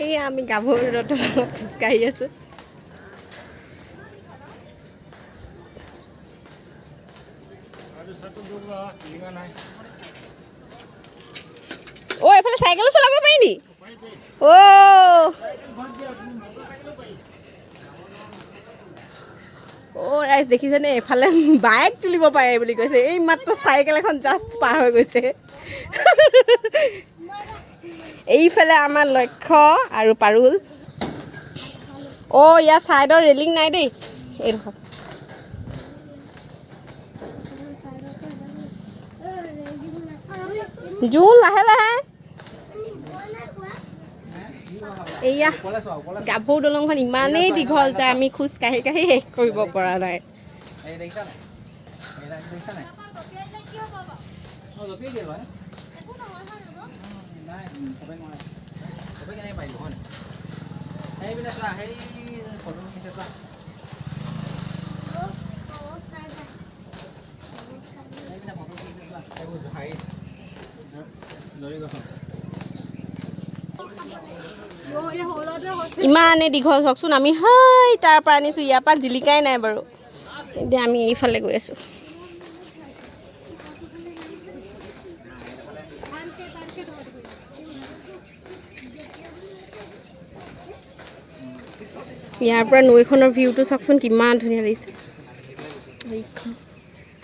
এই আমি গাভৰুৰ তলত খোজকাঢ়ি আছোঁ। অ' এইফালে চাইকেলো চলাব পাৰি নি? অ' ৰাইজ দেখিছেনে, এইফালে বাইক তুলিব পাৰে বুলি কৈছে। এই মাত্ৰ চাইকেল এখন জাষ্ট পাৰ হৈ গৈছে। এইফালে আমাৰ লক্ষ্য আৰু পাৰুল। অ' ইয়াৰ ছাইডৰ ৰেলিং নাই দেই। এইডোখৰ জোন লাহে লাহে। এয়া গাভৰু দলংখন ইমানেই দীঘল যে আমি খোজ কাঢ়ি কাঢ়ি শেষ কৰিব পৰা নাই। ইমানে দীঘল চাওকচোন। আমি হাই তাৰ পৰা আনিছোঁ, ইয়াৰ পৰা জিলিকাই নাই বাৰু। এতিয়া আমি এইফালে গৈ আছোঁ। ইয়াৰ পৰা নৈখনৰ ভিউটো চাওকচোন কিমান ধুনীয়া লাগিছে।